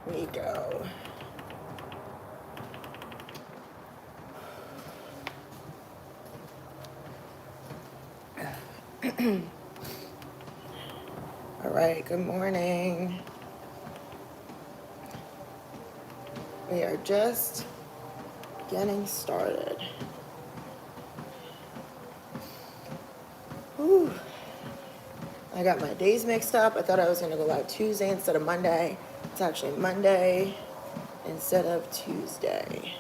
we go. All right, good morning. We are just getting started. Whew. I got my days mixed up. I thought I was going to go live Tuesday instead of Monday. It's actually Monday instead of Tuesday.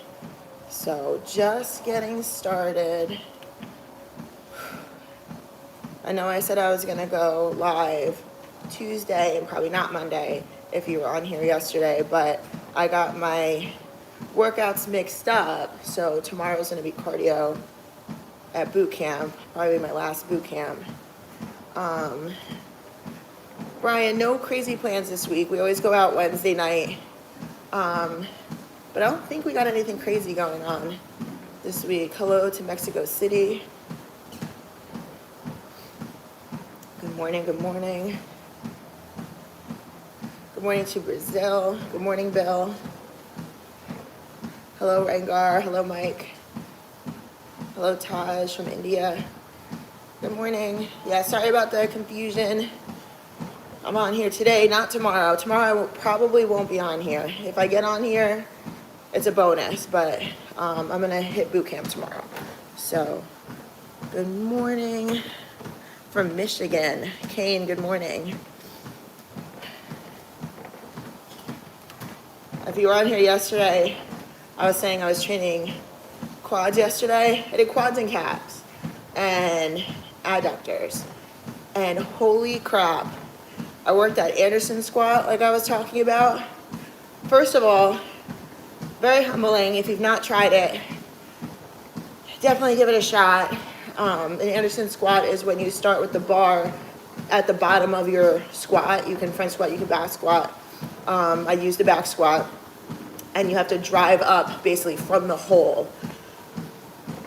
So just getting started. I know I said I was going to go live Tuesday and probably not Monday if you were on here yesterday, but I got my workouts mixed up. So tomorrow's going to be cardio at boot camp, probably my last boot camp. Brian, no crazy plans this week. We always go out Wednesday night. But I don't think we got anything crazy going on this week. Hello to Mexico City. Good morning, good morning. Good morning to Brazil. Good morning, Bill. Hello, Rangar. Hello, Mike. Hello, Taj from India. Good morning. Yeah, sorry about the confusion. I'm on here today, not tomorrow. Tomorrow I probably won't be on here. If I get on here, it's a bonus, but I'm going to hit boot camp tomorrow. So, good morning from Michigan. Kane, good morning. If you were on here yesterday, I was saying I was training quads yesterday. I did quads and calves and adductors. And holy crap, I worked that Anderson squat like I was talking about. First of all, very humbling. If you've not tried it, definitely give it a shot. An Anderson squat is when you start with the bar at the bottom of your squat. You can front squat, you can back squat. I used the back squat. And you have to drive up basically from the hole.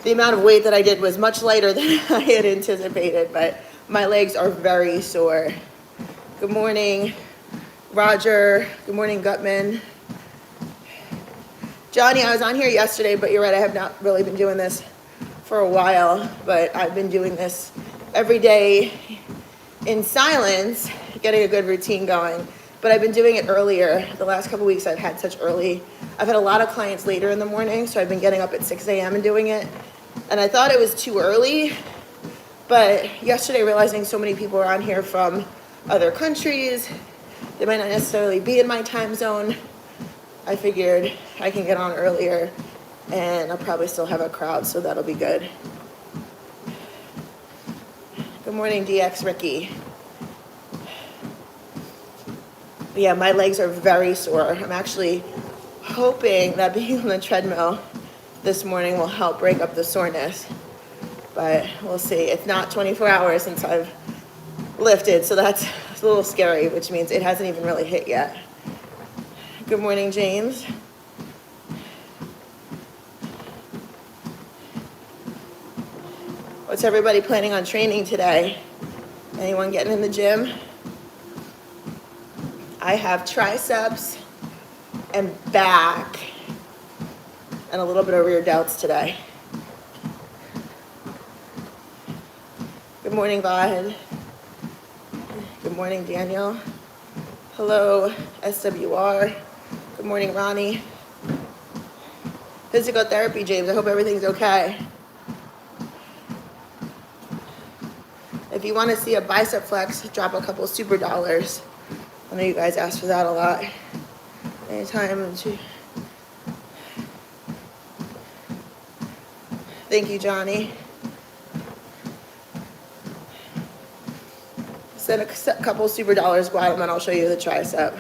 The amount of weight that I did was much lighter than I had anticipated, but my legs are very sore. Good morning, Roger. Good morning, Gutman. Johnny, I was on here yesterday, but you're right, I have not really been doing this for a while, but I've been doing this every day in silence, getting a good routine going. But I've been doing it earlier. The last couple weeks I've had a lot of clients later in the morning, so I've been getting up at 6 a.m. and doing it. And I thought it was too early, but yesterday realizing so many people are on here from other countries, they might not necessarily be in my time zone, I figured I can get on earlier and I'll probably still have a crowd, so that'll be good. Good morning, DX Ricky. Yeah, my legs are very sore. I'm actually hoping that being on the treadmill this morning will help break up the soreness, but we'll see. It's not 24 hours since I've lifted, so that's a little scary, which means it hasn't even really hit yet. Good morning, James. What's everybody planning on training today? Anyone getting in the gym? I have triceps and back and a little bit of rear delts today. Good morning, Vahid. Good morning, Daniel. Hello, SWR. Good morning, Ronnie. Physical therapy, James. I hope everything's okay. If you want to see a bicep flex, drop a couple super dollars. I know you guys ask for that a lot. Anytime. Thank you, Johnny. Send a couple super dollars bottom and I'll show you the tricep.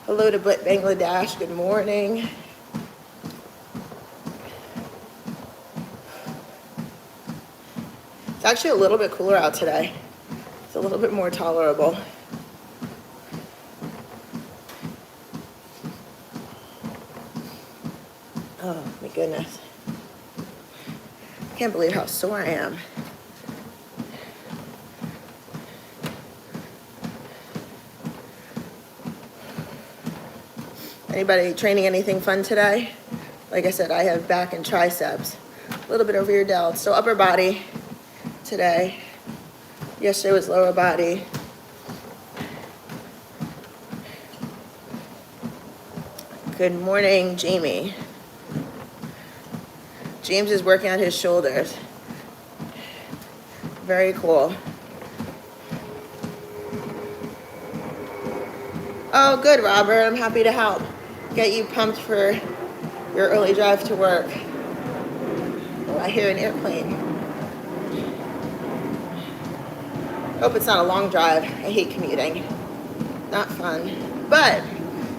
Hello to Bangladesh. Good morning. It's actually a little bit cooler out today. It's a little bit more tolerable. Oh my goodness. I can't believe how sore I am. Anybody training anything fun today? Like I said, I have back and triceps. A little bit over your delts. So upper body today. Yesterday was lower body. Good morning, Jamie. James is working on his shoulders. Very cool. Oh, good, Robert. I'm happy to help. Get you pumped for your early drive to work. Oh, I hear an airplane. Hope it's not a long drive. I hate commuting. Not fun. But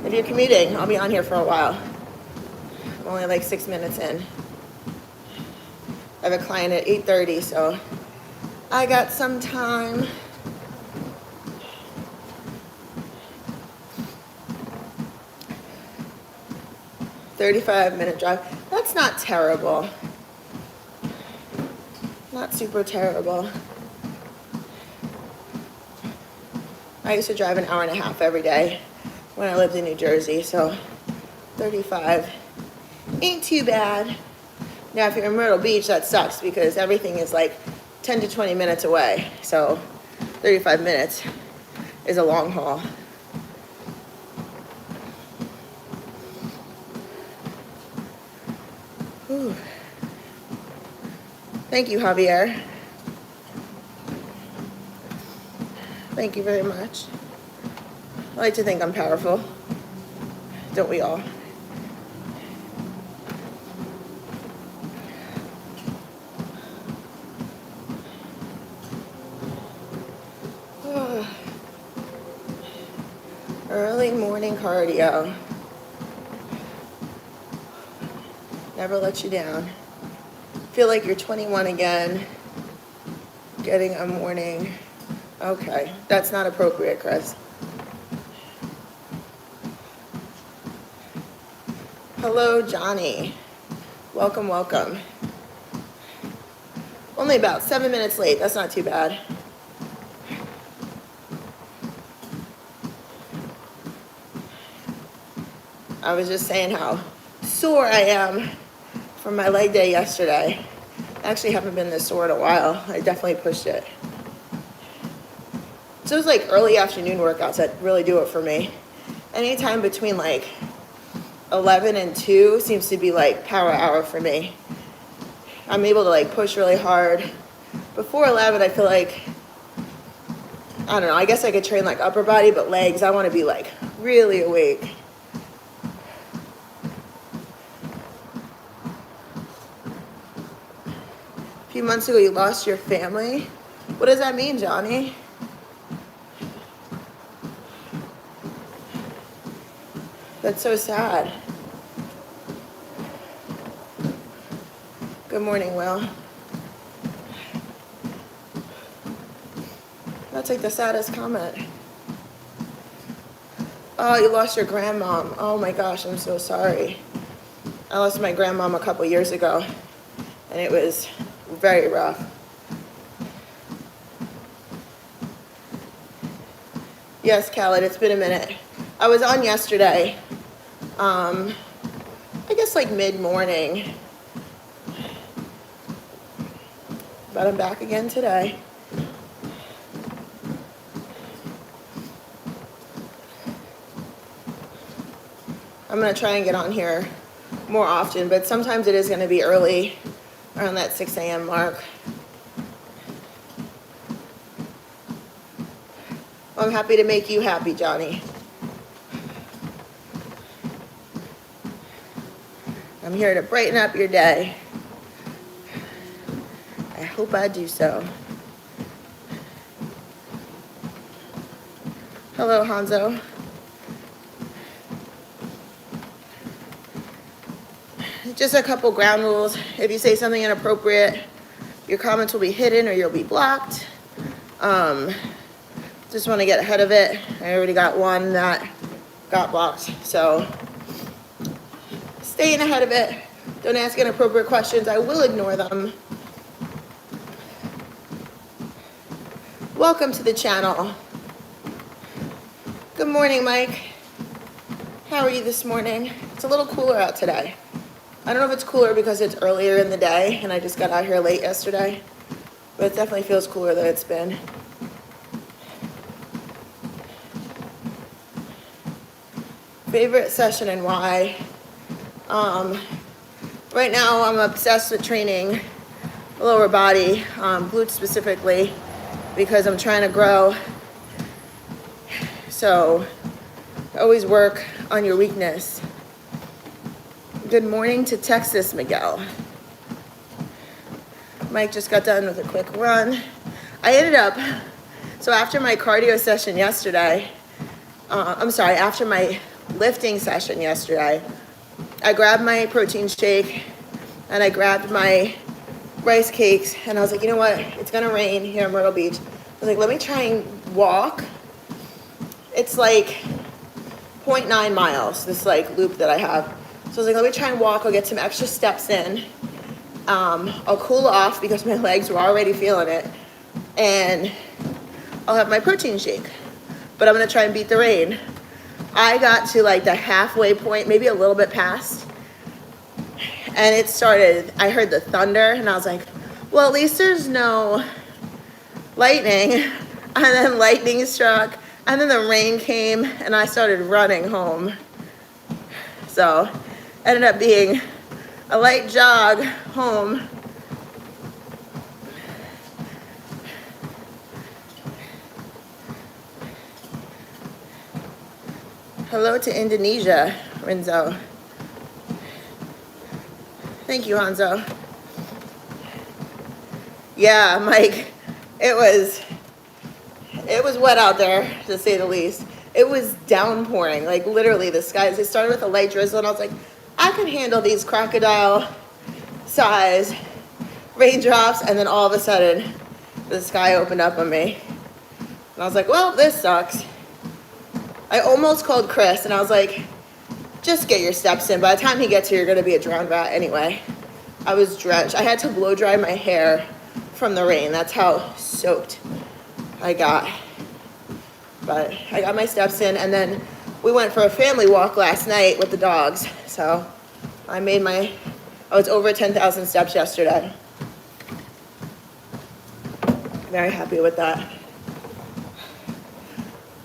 if you're commuting, I'll be on here for a while. I'm only like 6 minutes in. I have a client at 8:30, so I got some time. "35-minute drive." That's not terrible. Not super terrible. I used to drive an hour and a half every day when I lived in New Jersey, so 35 ain't too bad. Now, if you're in Myrtle Beach, that sucks because everything is like 10 to 20 minutes away. So 35 minutes is a long haul. Whew. Thank you, Javier. Thank you very much. I like to think I'm powerful. Don't we all? Early morning cardio. Never let you down. Feel like you're 21 again. Getting a morning. Okay, that's not appropriate, Chris. Hello, Johnny. Welcome, welcome. Only about 7 minutes late. That's not too bad. I was just saying how sore I am from my leg day yesterday. I actually haven't been this sore in a while. I definitely pushed it. So it's like early afternoon workouts that really do it for me. Anytime between like 11 and 2 seems to be like power hour for me. I'm able to like push really hard. Before 11, I feel like, I don't know, I guess I could train like upper body, but legs, I want to be like really awake. A few months ago, you lost your family. What does that mean, Johnny? That's so sad. Good morning, Will. That's like the saddest comment. Oh, you lost your grandmom. Oh my gosh, I'm so sorry. I lost my grandmom a couple years ago, and it was very rough. Yes, Khaled, it's been a minute. I was on yesterday, I guess like mid-morning, but I'm back again today. I'm gonna try and get on here more often, but sometimes it is gonna be early, around that 6 a.m. mark. Well, I'm happy to make you happy, Johnny. I'm here to brighten up your day. I hope I do so. Hello, Hanzo. Just a couple ground rules. If you say something inappropriate, your comments will be hidden or you'll be blocked. Just want to get ahead of it. I already got one that got blocked, so staying ahead of it. Don't ask inappropriate questions. I will ignore them. Welcome to the channel. Good morning, Mike. How are you this morning? It's a little cooler out today. I don't know if it's cooler because it's earlier in the day and I just got out here late yesterday, but it definitely feels cooler than it's been. Favorite session and why? Right now I'm obsessed with training lower body, glutes specifically, because I'm trying to grow. So always work on your weakness. Good morning to Texas, Miguel. Mike just got done with a quick run. I ended up, so after my cardio session yesterday, after my lifting session yesterday, I grabbed my protein shake and I grabbed my rice cakes and I was like, you know what? It's gonna rain here in Myrtle Beach. I was like, let me try and walk. It's like 0.9 miles, this like loop that I have. So I was like, let me try and walk. I'll get some extra steps in. I'll cool off because my legs were already feeling it. And I'll have my protein shake. But I'm gonna try and beat the rain. I got to like the halfway point, maybe a little bit past. And it started, I heard the thunder and I was like, well, at least there's no lightning. And then lightning struck and then the rain came and I started running home. So ended up being a light jog home. Hello to Indonesia, Renzo. Thank you, Hanzo. Yeah, Mike, it was wet out there, to say the least. It was downpouring, like literally the skies. It started with a light drizzle and I was like, I can handle these crocodile size raindrops, and then all of a sudden the sky opened up on me. And I was like, well, this sucks. I almost called Chris and I was like, just get your steps in. By the time he gets here, you're gonna be a drowned rat anyway. I was drenched. I had to blow dry my hair from the rain. That's how soaked I got. But I got my steps in and then we went for a family walk last night with the dogs. So I was over 10,000 steps yesterday. Very happy with that.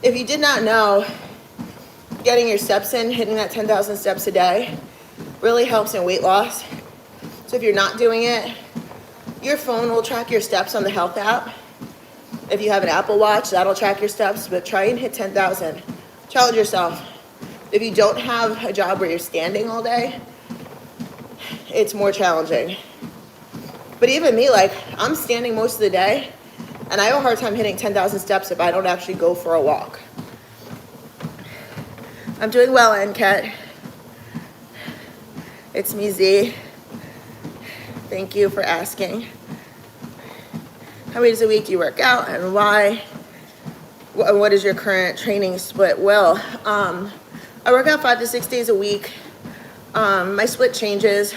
If you did not know, getting your steps in, hitting that 10,000 steps a day, really helps in weight loss. So if you're not doing it, your phone will track your steps on the health app. If you have an Apple Watch, that'll track your steps, but try and hit 10,000. Challenge yourself. If you don't have a job where you're standing all day, it's more challenging. But even me, like, I'm standing most of the day, and I have a hard time hitting 10,000 steps if I don't actually go for a walk. I'm doing well, NCAT. It's me, Z. Thank you for asking. How many days a week do you work out and why? What is your current training split? Well, I work out 5 to 6 days a week. My split changes.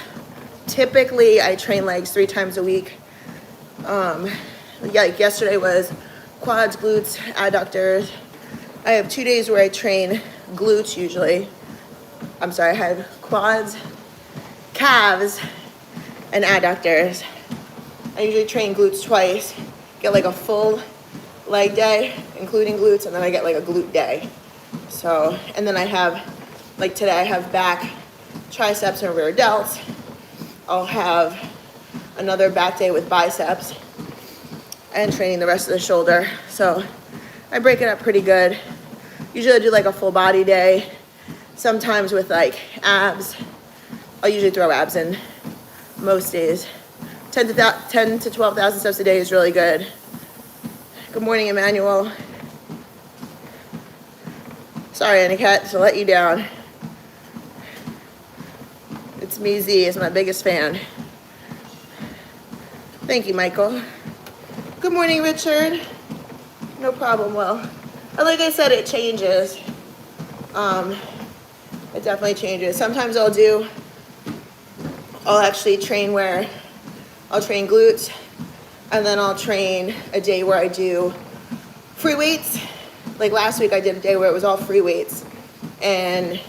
Typically, I train legs 3 times a week. Like yesterday was quads, glutes, adductors. I have 2 days where I train glutes usually. I had quads, calves, and adductors. I usually train glutes twice, get like a full leg day, including glutes, and then I get like a glute day. So, and then I have, like today I have back, triceps, and rear delts. I'll have another back day with biceps and training the rest of the shoulder. So I break it up pretty good. Usually I do like a full body day, sometimes with like abs. I'll usually throw abs in most days. 10 to 12,000 steps a day is really good. Good morning, Emmanuel. Sorry, Aniket, to let you down. It's me, Z, is my biggest fan. Thank you, Michael. Good morning, Richard. No problem, Will. And like I said, it changes. It definitely changes. Sometimes I'll actually train where I'll train glutes, and then I'll train a day where I do free weights. Like last week I did a day where it was all free weights, and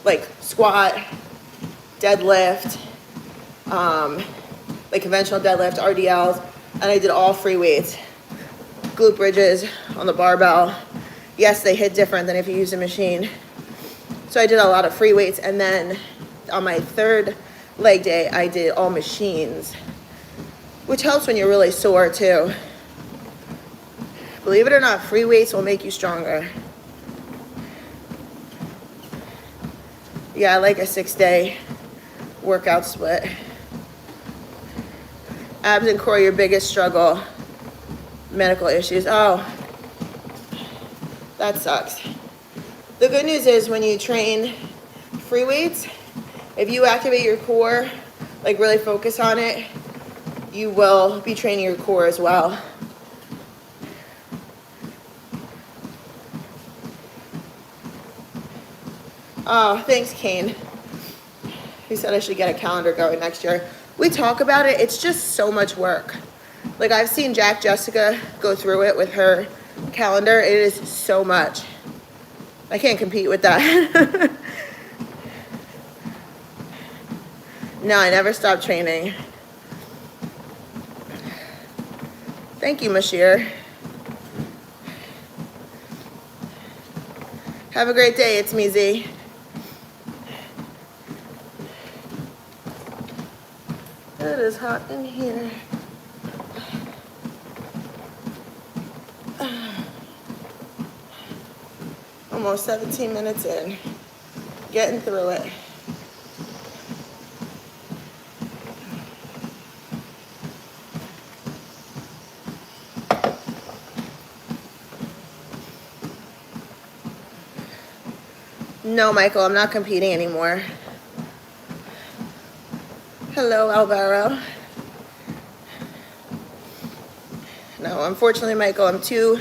like squat, deadlift, like conventional deadlift, RDLs, and I did all free weights. Glute bridges on the barbell. Yes, they hit different than if you use a machine. So I did a lot of free weights, and then on my third leg day, I did all machines, which helps when you're really sore too. Believe it or not, free weights will make you stronger. Yeah, I like a 6-day workout split. Abs and core, your biggest struggle. Medical issues. Oh, that sucks. The good news is when you train free weights, if you activate your core, like really focus on it, you will be training your core as well. Oh, thanks, Kane. He said I should get a calendar going next year. We talk about it. It's just so much work. Like, I've seen Jessica go through it with her calendar. It is so much. I can't compete with that. No, I never stopped training. Thank you, Mashir. Have a great day. It's me, Z. It is hot in here. Almost 17 minutes in. Getting through it. No, Michael, I'm not competing anymore. Hello, Alvaro. No, unfortunately, Michael, I'm too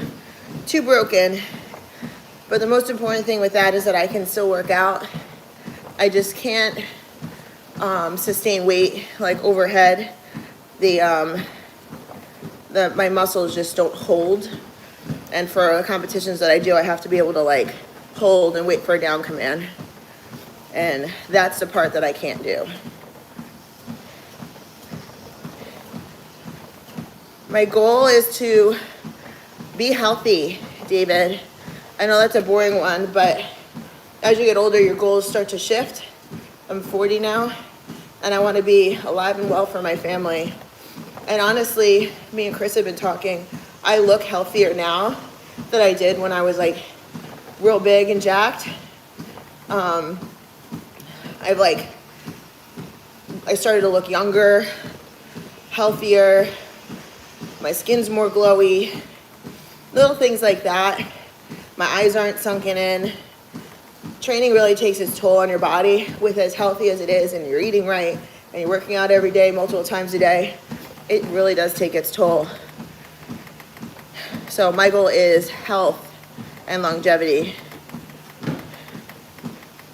broken. But the most important thing with that is that I can still work out. I just can't sustain weight like overhead. My muscles just don't hold. And for the competitions that I do, I have to be able to like hold and wait for a down command. And that's the part that I can't do. My goal is to be healthy, David. I know that's a boring one, but as you get older, your goals start to shift. I'm 40 now, and I want to be alive and well for my family. And honestly, me and Chris have been talking. I look healthier now than I did when I was like real big and jacked. I started to look younger, healthier. My skin's more glowy, little things like that. My eyes aren't sunken in. Training really takes its toll on your body. With as healthy as it is, and you're eating right, and you're working out every day, multiple times a day, it really does take its toll. So my goal is health and longevity.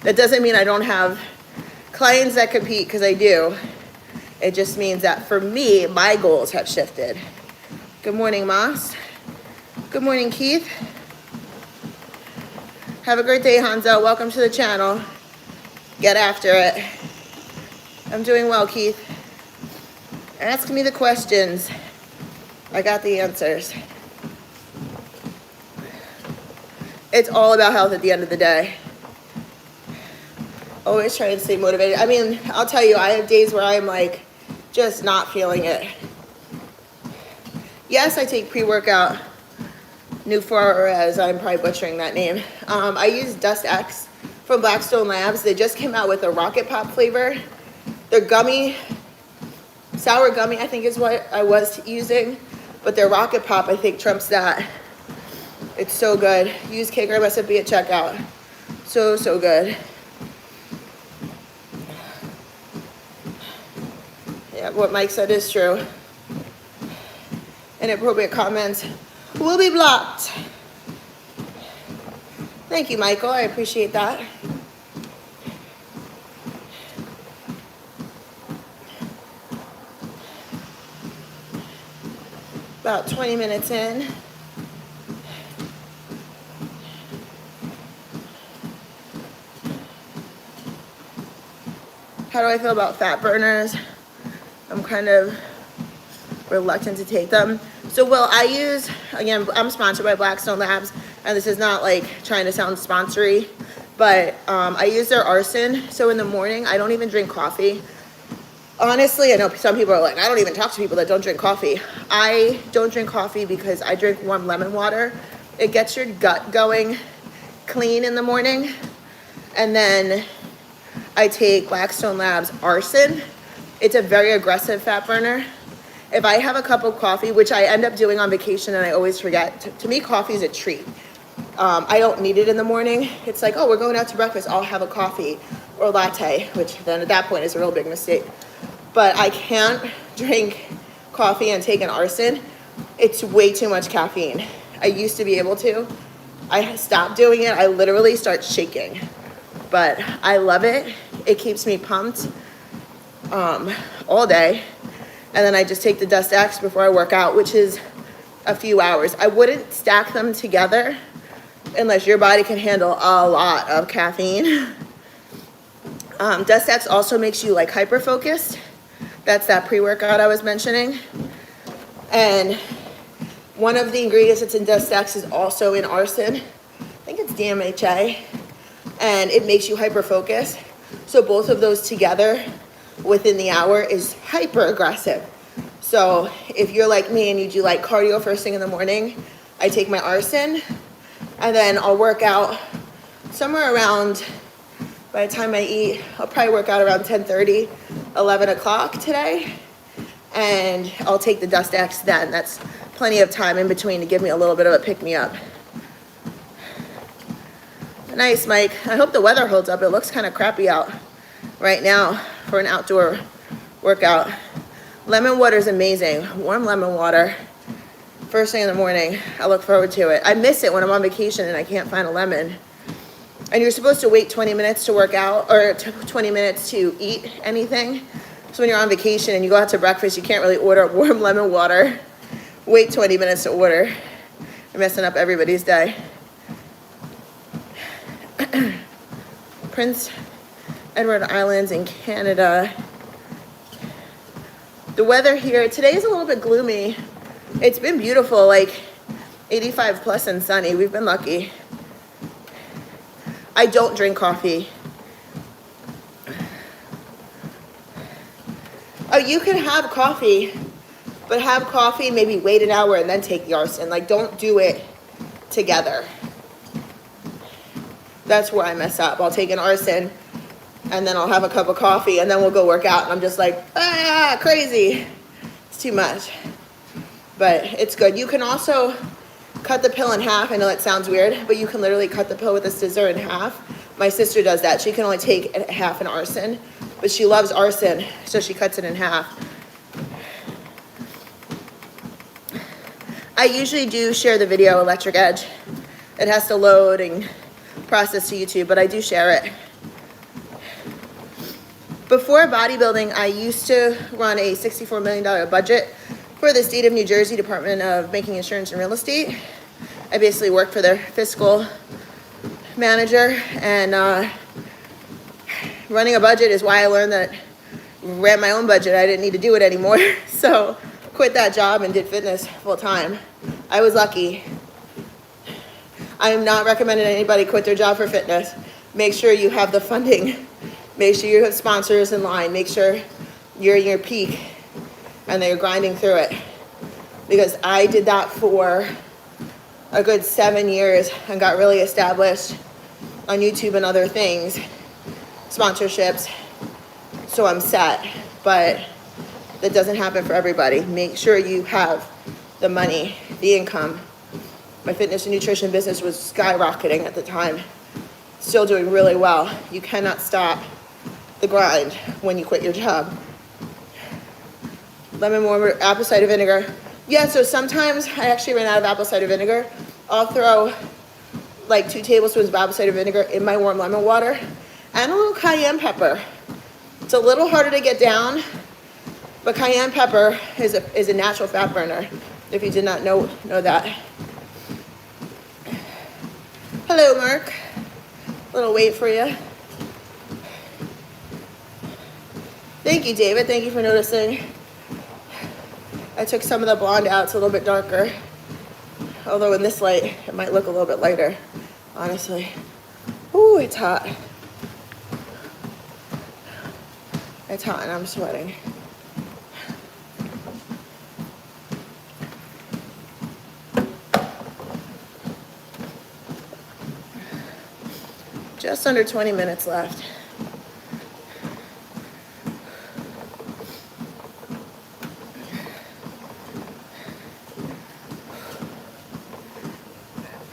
That doesn't mean I don't have clients that compete, because I do. It just means that for me, my goals have shifted. Good morning, Moss. Good morning, Keith. Have a great day, Hanzo. Welcome to the channel. Get after it. I'm doing well, Keith. Ask me the questions. I got the answers. It's all about health at the end of the day. Always trying to stay motivated. I mean, I'll tell you, I have days where I'm like, just not feeling it. Yes, I take pre-workout. Nuforez, I'm probably butchering that name. I use Dust X from Blackstone Labs. They just came out with a Rocket Pop flavor. They're gummy, sour gummy, I think is what I was using. But their Rocket Pop, I think, trumps that. It's so good. Use KristenGraham at checkout. So, so good. Yeah, what Mike said is true. Inappropriate comments will be blocked. Thank you, Michael. I appreciate that. About 20 minutes in. How do I feel about fat burners? I'm kind of reluctant to take them. So I use, again, I'm sponsored by Blackstone Labs, and this is not like trying to sound sponsory, but I use their arsen. So in the morning, I don't even drink coffee. Honestly, I know some people are like, I don't even talk to people that don't drink coffee. I don't drink coffee because I drink warm lemon water. It gets your gut going clean in the morning. And then I take Blackstone Labs arsen. It's a very aggressive fat burner. If I have a cup of coffee, which I end up doing on vacation and I always forget, to me, coffee is a treat. I don't need it in the morning. It's like, oh, we're going out to breakfast, I'll have a coffee or latte, which then at that point is a real big mistake. But I can't drink coffee and take an arsen. It's way too much caffeine. I used to be able to. I stopped doing it. I literally start shaking. But I love it. It keeps me pumped all day. And then I just take the Dust X before I work out, which is a few hours. I wouldn't stack them together unless your body can handle a lot of caffeine. Dust X also makes you like hyper-focused. That's that pre-workout I was mentioning. And one of the ingredients that's in Dust X is also in arsen. I think it's DMHA. And it makes you hyper-focused. So both of those together within the hour is hyper aggressive. So if you're like me and you do like cardio first thing in the morning, I take my arsen and then I'll work out somewhere around, by the time I eat, I'll probably work out around 10:30, 11 o'clock today. And I'll take the Dust X then. That's plenty of time in between to give me a little bit of a pick-me-up. Nice, Mike. I hope the weather holds up. It looks kind of crappy out right now for an outdoor workout. Lemon water is amazing. Warm lemon water. First thing in the morning. I look forward to it. I miss it when I'm on vacation and I can't find a lemon. And you're supposed to wait 20 minutes to work out, or 20 minutes to eat anything. So when you're on vacation and you go out to breakfast, you can't really order warm lemon water. Wait 20 minutes to order. You're messing up everybody's day. Prince Edward Islands in Canada. The weather here today is a little bit gloomy. It's been beautiful, like 85 plus and sunny. We've been lucky. I don't drink coffee. Oh, you can have coffee, but have coffee, maybe wait an hour and then take the arsen. Like, don't do it together. That's where I mess up. I'll take an arsen and then I'll have a cup of coffee and then we'll go work out. And I'm just like, crazy. It's too much. But it's good. You can also cut the pill in half. I know that sounds weird, but you can literally cut the pill with a scissor in half. My sister does that. She can only take half an arsen, but she loves arsen, so she cuts it in half. I usually do share the video, Electric Edge. It has to load and process to YouTube, but I do share it. Before bodybuilding, I used to run a $64 million budget for the state of New Jersey Department of Banking, Insurance, and Real Estate. I basically worked for their fiscal manager, and running a budget is why I learned that ran my own budget. I didn't need to do it anymore. So quit that job and did fitness full time. I was lucky. I am not recommending anybody quit their job for fitness. Make sure you have the funding. Make sure you have sponsors in line. Make sure you're in your peak and that you're grinding through it. Because I did that for a good 7 years and got really established on YouTube and other things, sponsorships, so I'm set. But that doesn't happen for everybody. Make sure you have the money, the income. My fitness and nutrition business was skyrocketing at the time. Still doing really well. You cannot stop the grind when you quit your job. Lemon warmer, apple cider vinegar. Yeah, so sometimes I actually ran out of apple cider vinegar. I'll throw like 2 tablespoons of apple cider vinegar in my warm lemon water and a little cayenne pepper. It's a little harder to get down, but cayenne pepper is a natural fat burner, if you did not know that. Hello, Mark. A little weight for you. Thank you, David. Thank you for noticing. I took some of the blonde out. It's a little bit darker. Although in this light, it might look a little bit lighter, honestly. Ooh, it's hot. It's hot and I'm sweating. Just under 20 minutes left.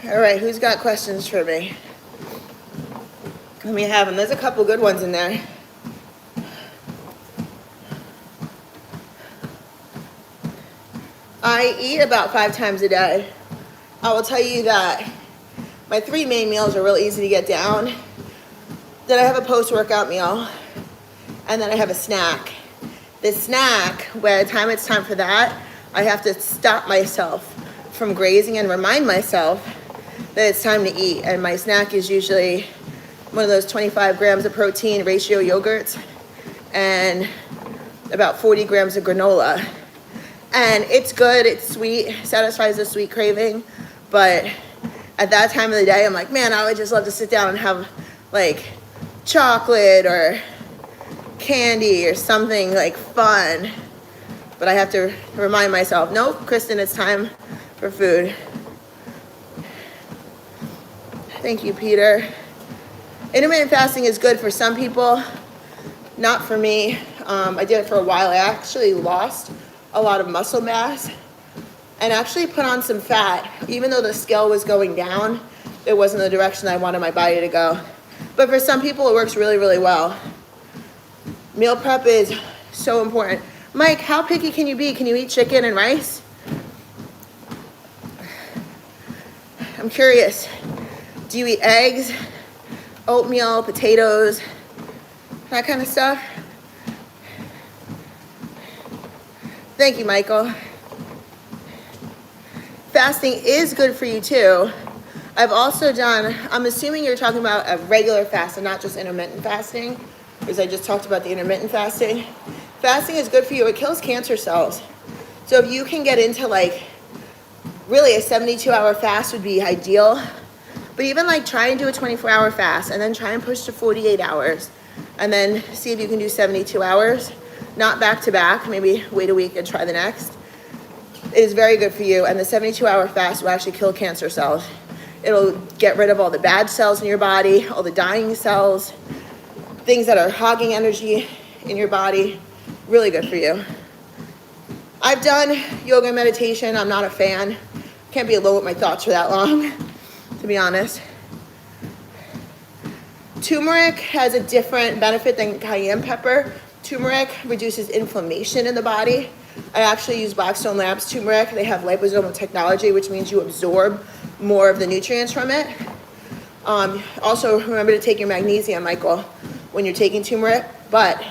All right, who's got questions for me? Let me have them. There's a couple good ones in there. I eat about 5 times a day. I will tell you that my 3 main meals are real easy to get down. Then I have a post-workout meal, and then I have a snack. The snack, by the time it's time for that, I have to stop myself from grazing and remind myself that it's time to eat. And my snack is usually one of those 25 grams of protein ratio yogurts and about 40 grams of granola. And it's good, it's sweet, satisfies the sweet craving, but at that time of the day, I'm like, man, I would just love to sit down and have like chocolate or candy or something like fun. But I have to remind myself, nope, Kristen, it's time for food. Thank you, Peter. Intermittent fasting is good for some people, not for me. I did it for a while. I actually lost a lot of muscle mass and actually put on some fat. Even though the scale was going down, it wasn't the direction I wanted my body to go. But for some people, it works really, really well. Meal prep is so important. Mike, how picky can you be? Can you eat chicken and rice? I'm curious. Do you eat eggs, oatmeal, potatoes, that kind of stuff? Thank you, Michael. Fasting is good for you too. I've also done, I'm assuming you're talking about a regular fast and not just intermittent fasting, because I just talked about the intermittent fasting. Fasting is good for you. It kills cancer cells. So if you can get into like, really a 72-hour fast would be ideal. But even like try and do a 24-hour fast and then try and push to 48 hours and then see if you can do 72 hours, not back to back, maybe wait a week and try the next. It is very good for you, and the 72-hour fast will actually kill cancer cells. It'll get rid of all the bad cells in your body, all the dying cells, things that are hogging energy in your body. Really good for you. I've done yoga and meditation. I'm not a fan. Can't be alone with my thoughts for that long, to be honest. Turmeric has a different benefit than cayenne pepper. Turmeric reduces inflammation in the body. I actually use Blackstone Labs turmeric. They have liposomal technology, which means you absorb more of the nutrients from it. Also, remember to take your magnesium, Michael, when you're taking turmeric, but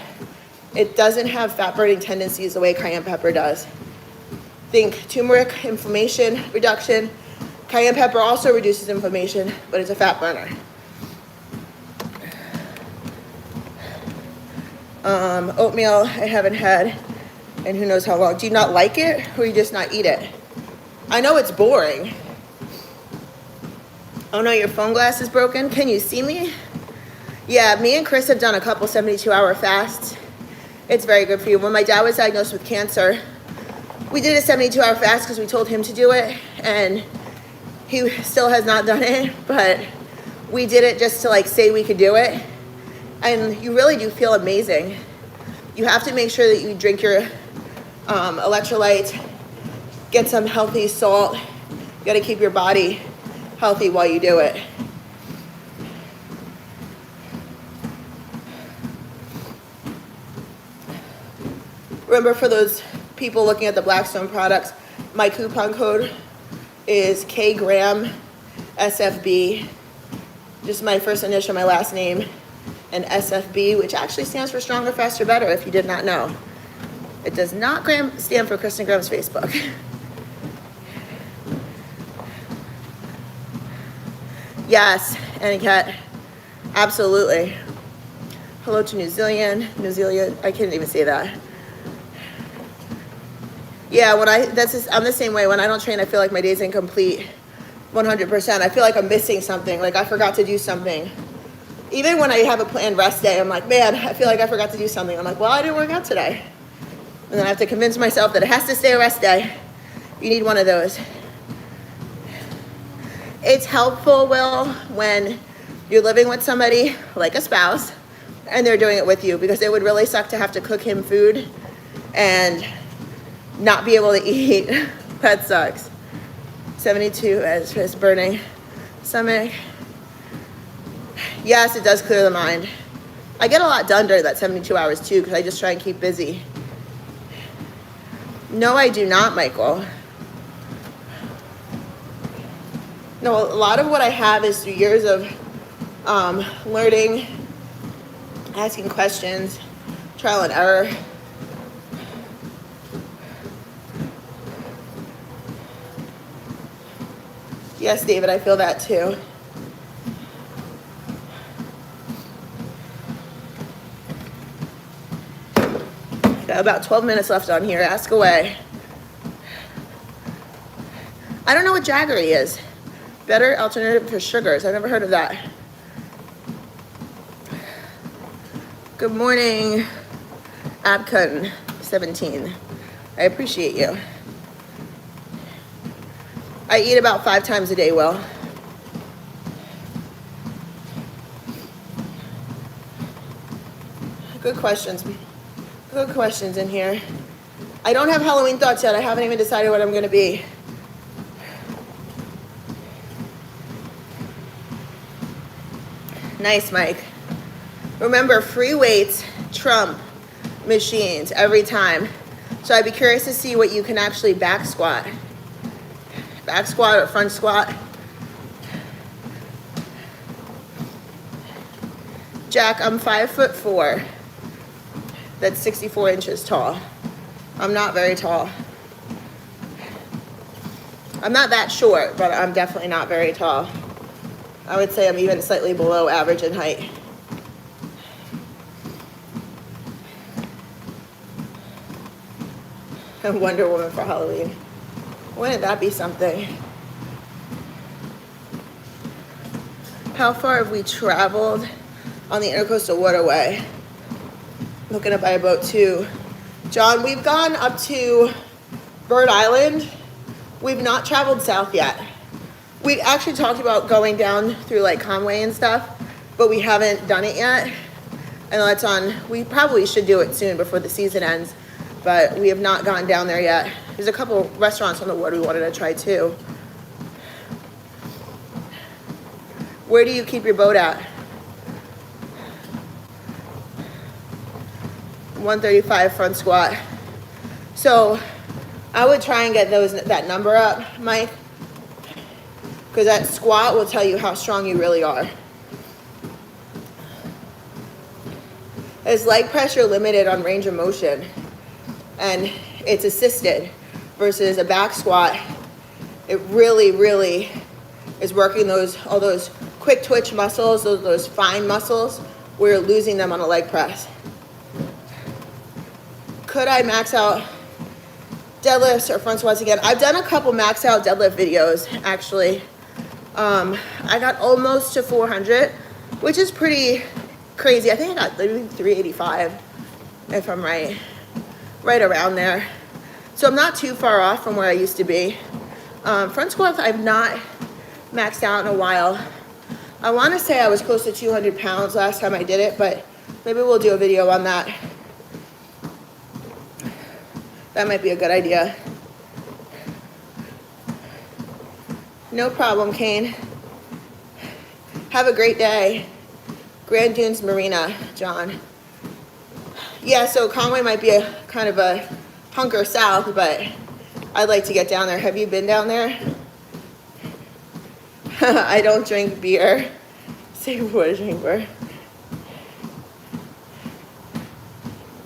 it doesn't have fat-burning tendencies the way cayenne pepper does. Think turmeric, inflammation reduction. Cayenne pepper also reduces inflammation, but it's a fat burner. Oatmeal, I haven't had, and who knows how long. Do you not like it, or you just not eat it? I know it's boring. Oh no, your phone glass is broken. Can you see me? Yeah, me and Chris have done a couple 72-hour fasts. It's very good for you. When my dad was diagnosed with cancer, we did a 72-hour fast because we told him to do it, and he still has not done it, but we did it just to like say we could do it. And you really do feel amazing. You have to make sure that you drink your electrolytes, get some healthy salt. You gotta keep your body healthy while you do it. Remember, for those people looking at the Blackstone products, my coupon code is KristenGraham.KG. Just my first initial, my last name, and SFB, which actually stands for Stronger, Faster, Better, if you did not know. It does not stand for Kristen Graham's Facebook. Yes, Aniket, absolutely. Hello to New Zealand. New Zealand, I can't even say that. Yeah, I'm the same way. When I don't train, I feel like my day's incomplete 100%. I feel like I'm missing something, like I forgot to do something. Even when I have a planned rest day, I'm like, man, I feel like I forgot to do something. I'm like, well, I didn't work out today. And then I have to convince myself that it has to stay a rest day. You need one of those. It's helpful, Will, when you're living with somebody, like a spouse, and they're doing it with you, because it would really suck to have to cook him food and not be able to eat. That sucks. 72 as his burning stomach. Yes, it does clear the mind. I get a lot done during that 72 hours too, because I just try and keep busy. No, I do not, Michael. No, a lot of what I have is through years of learning, asking questions, trial and error. Yes, David, I feel that too. Got about 12 minutes left on here. Ask away. I don't know what Jaggery is. Better alternative for sugars. I've never heard of that. Good morning, Abcon 17. I appreciate you. I eat about 5 times a day, Will. Good questions. Good questions in here. I don't have Halloween thoughts yet. I haven't even decided what I'm going to be. Nice, Mike. Remember, free weights trump machines every time. So I'd be curious to see what you can actually back squat. Back squat or front squat. Jack, I'm 5'4". That's 64 inches tall. I'm not very tall. I'm not that short, but I'm definitely not very tall. I would say I'm even slightly below average in height. And Wonder Woman for Halloween. Wouldn't that be something? How far have we traveled on the Intercoastal Waterway? Looking to buy a boat too. John, we've gone up to Bird Island. We've not traveled south yet. We actually talked about going down through like Conway and stuff, but we haven't done it yet. I know that's on, we probably should do it soon before the season ends, but we have not gone down there yet. There's a couple restaurants on the water we wanted to try too. Where do you keep your boat at? 135 front squat. So I would try and get that number up, Mike, because that squat will tell you how strong you really are. Is leg pressure limited on range of motion? And it's assisted versus a back squat. It really, really is working all those quick twitch muscles, those fine muscles. We're losing them on a leg press. Could I max out deadlifts or front squats again? I've done a couple max out deadlift videos, actually. I got almost to 400, which is pretty crazy. I think I got maybe 385, if I'm right around there. So I'm not too far off from where I used to be. Front squats, I've not maxed out in a while. I want to say I was close to 200 pounds last time I did it, but maybe we'll do a video on that. That might be a good idea. No problem, Kane. Have a great day. Grand Dunes Marina, John. Yeah, so Conway might be a kind of a hunker south, but I'd like to get down there. Have you been down there? I don't drink beer. Say what, drink beer.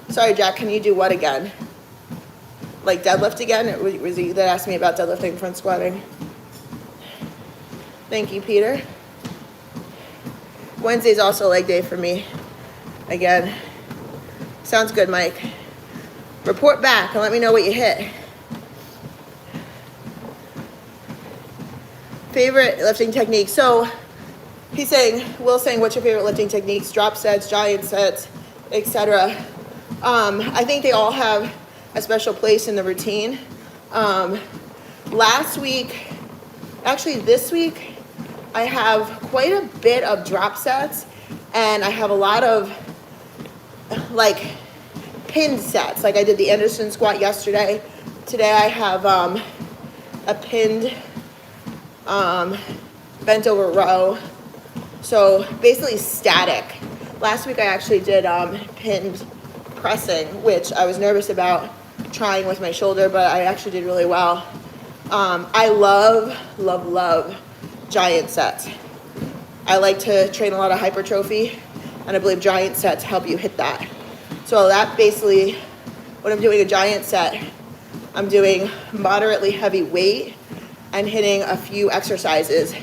Sorry, Jack, can you do what again? Like deadlift again? Was it you that asked me about deadlifting front squatting? Thank you, Peter. Wednesday's also leg day for me. Again, sounds good, Mike. Report back and let me know what you hit. Favorite lifting technique. So he's saying, Will's saying, what's your favorite lifting techniques? Drop sets, giant sets, etc. I think they all have a special place in the routine. Last week, actually this week, I have quite a bit of drop sets, and I have a lot of like pinned sets. Like I did the Anderson squat yesterday. Today I have a pinned bent over row. So basically static. Last week I actually did pinned pressing, which I was nervous about trying with my shoulder, but I actually did really well. I love giant sets. I like to train a lot of hypertrophy, and I believe giant sets help you hit that. So that basically, when I'm doing a giant set, I'm doing moderately heavy weight and hitting a few exercises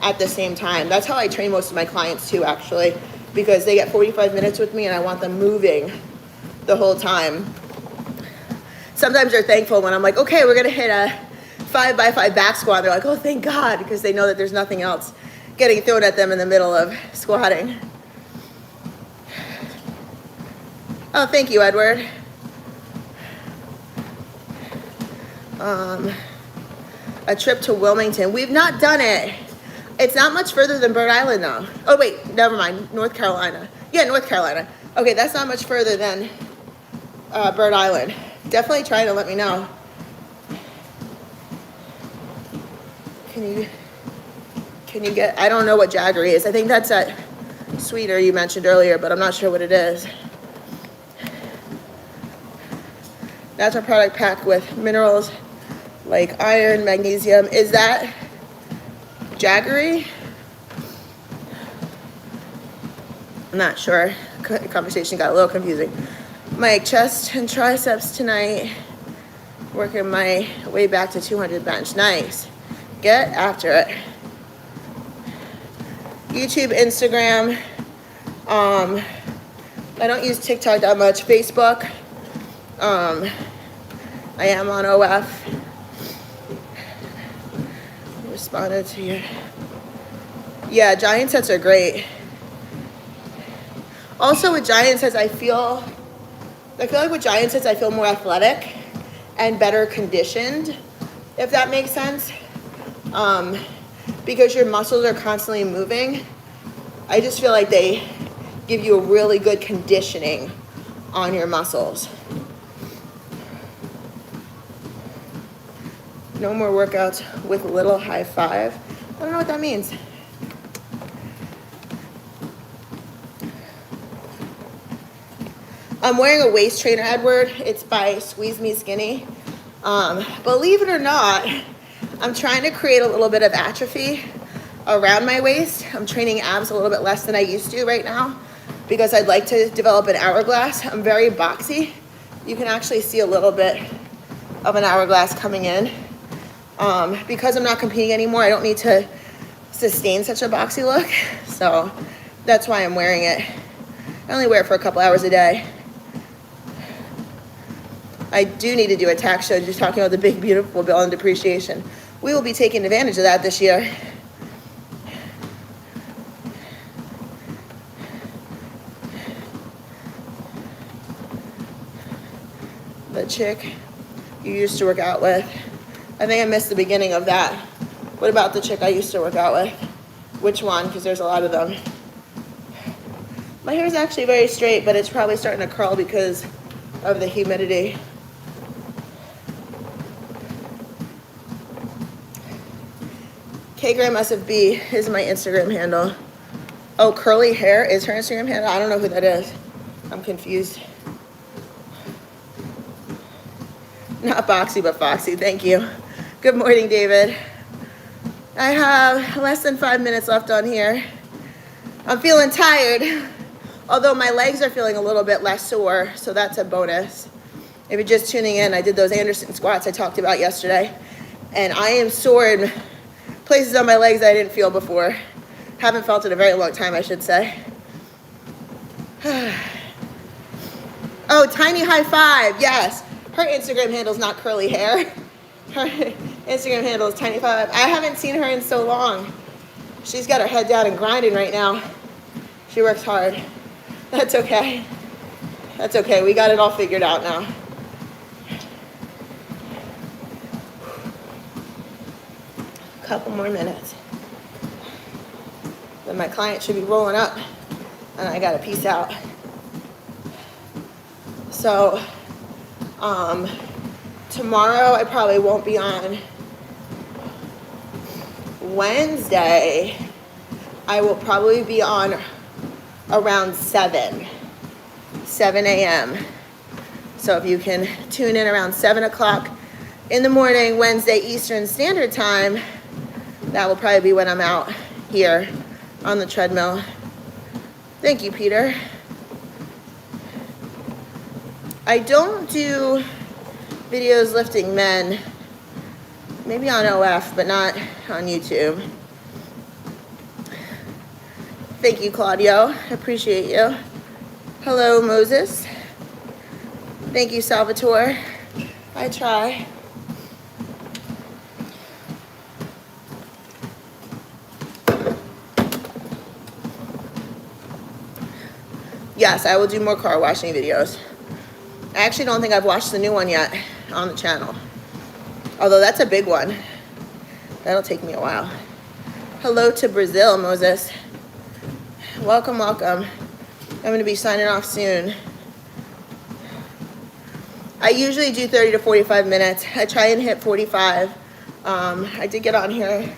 at the same time. That's how I train most of my clients too, actually, because they get 45 minutes with me and I want them moving the whole time. Sometimes they're thankful when I'm like, okay, we're gonna hit a 5x5 back squat. They're like, oh, thank God, because they know that there's nothing else getting thrown at them in the middle of squatting. Oh, thank you, Edward. A trip to Wilmington. We've not done it. It's not much further than Bird Island, though. Oh, wait, never mind. North Carolina. Yeah, North Carolina. Okay, that's not much further than Bird Island. Definitely try to let me know. Can you get, I don't know what Jaggery is. I think that's that sweeter you mentioned earlier, but I'm not sure what it is. Natural product packed with minerals like iron, magnesium. Is that Jaggery? I'm not sure. The conversation got a little confusing. My chest and triceps tonight. Working my way back to 200 bench. Nice. Get after it. YouTube, Instagram. I don't use TikTok that much. Facebook. I am on OF. Responded to you. Yeah, giant sets are great. Also with giant sets, I feel like with giant sets, I feel more athletic and better conditioned, if that makes sense. Because your muscles are constantly moving. I just feel like they give you a really good conditioning on your muscles. No more workouts with little high five. I don't know what that means. I'm wearing a waist trainer, Edward. It's by Squeeze Me Skinny. Believe it or not, I'm trying to create a little bit of atrophy around my waist. I'm training abs a little bit less than I used to right now because I'd like to develop an hourglass. I'm very boxy. You can actually see a little bit of an hourglass coming in. Because I'm not competing anymore, I don't need to sustain such a boxy look. So that's why I'm wearing it. I only wear it for a couple hours a day. I do need to do a tax show, just talking about the big, beautiful bill and depreciation. We will be taking advantage of that this year. The chick you used to work out with. I think I missed the beginning of that. What about the chick I used to work out with? Which one? Because there's a lot of them. My hair is actually very straight, but it's probably starting to curl because of the humidity. KGraham SFB is my Instagram handle. Oh, curly hair is her Instagram handle? I don't know who that is. I'm confused. Not boxy, but foxy. Thank you. Good morning, David. I have less than 5 minutes left on here. I'm feeling tired, although my legs are feeling a little bit less sore, so that's a bonus. If you're just tuning in, I did those Anderson squats I talked about yesterday, and I am sore in places on my legs I didn't feel before. Haven't felt in a very long time, I should say. Oh, Tiny High Five, yes. Her Instagram handle is not curly hair. Her Instagram handle is Tiny Five. I haven't seen her in so long. She's got her head down and grinding right now. She works hard. That's okay. That's okay. We got it all figured out now. A couple more minutes. Then my client should be rolling up and I gotta peace out. So, tomorrow I probably won't be on. Wednesday, I will probably be on around 7 a.m. So if you can tune in around 7 o'clock in the morning, Wednesday Eastern Standard Time, that will probably be when I'm out here on the treadmill. Thank you, Peter. I don't do videos lifting men, maybe on OF, but not on YouTube. Thank you, Claudio. I appreciate you. Hello, Moses. Thank you, Salvatore. I try. Yes, I will do more car washing videos. I actually don't think I've watched the new one yet on the channel. Although that's a big one. That'll take me a while. Hello to Brazil, Moses. Welcome, welcome. I'm going to be signing off soon. I usually do 30 to 45 minutes. I try and hit 45. I did get on here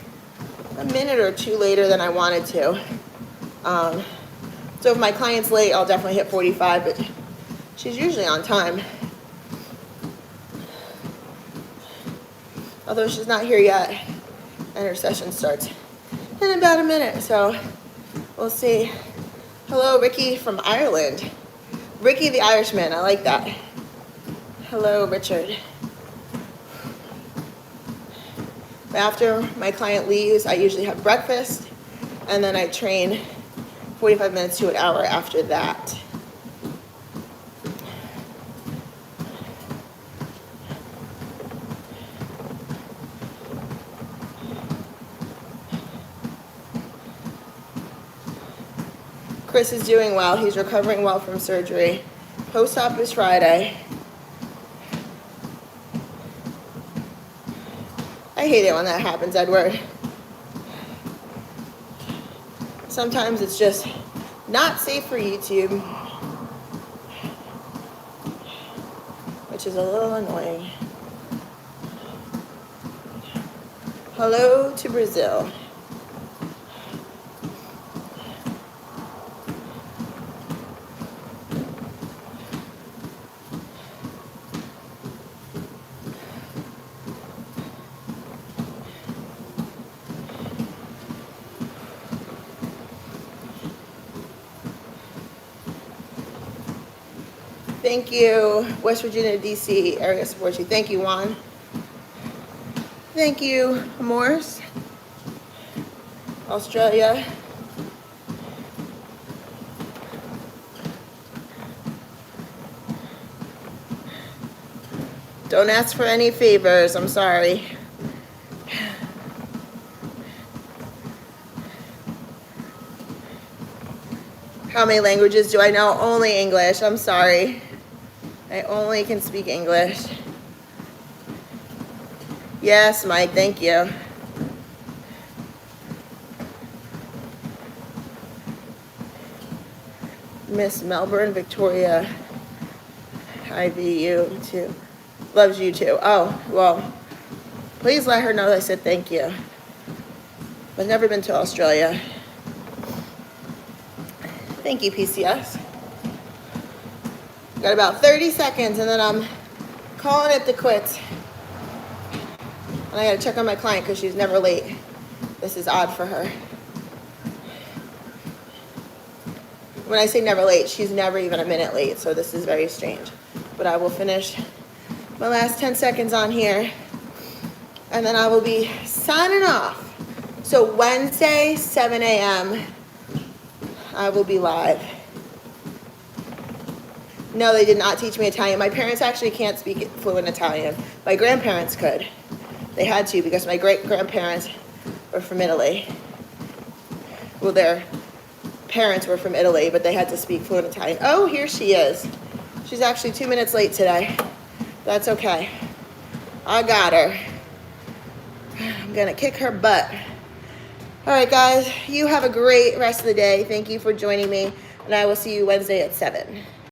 a minute or two later than I wanted to. So if my client's late, I'll definitely hit 45, but she's usually on time. Although she's not here yet, and her session starts in about a minute, so we'll see. Hello, Ricky from Ireland. Ricky the Irishman, I like that. Hello, Richard. After my client leaves, I usually have breakfast, and then I train 45 minutes to an hour after that. Chris is doing well. He's recovering well from surgery. Post-op is Friday. I hate it when that happens, Edward. Sometimes it's just not safe for YouTube, which is a little annoying. Hello to Brazil. Thank you, West Virginia, DC area supports you. Thank you, Juan. Thank you, Morris. Australia. Don't ask for any favors, I'm sorry. How many languages do I know? Only English, I'm sorry. I only can speak English. Yes, Mike, thank you. Miss Melbourne, Victoria, IVU too. Loves you too. Oh, well, please let her know that I said thank you. I've never been to Australia. Thank you, PCS. Got about 30 seconds and then I'm calling it the quits. And I gotta check on my client because she's never late. This is odd for her. When I say never late, she's never even a minute late, so this is very strange. But I will finish my last 10 seconds on here and then I will be signing off. So Wednesday, 7 a.m., I will be live. No, they did not teach me Italian. My parents actually can't speak fluent Italian. My grandparents could. They had to because my great-grandparents were from Italy. Well, their parents were from Italy, but they had to speak fluent Italian. Oh, here she is. She's actually 2 minutes late today. That's okay. I got her. I'm gonna kick her butt. All right, guys, you have a great rest of the day. Thank you for joining me, and I will see you Wednesday at 7.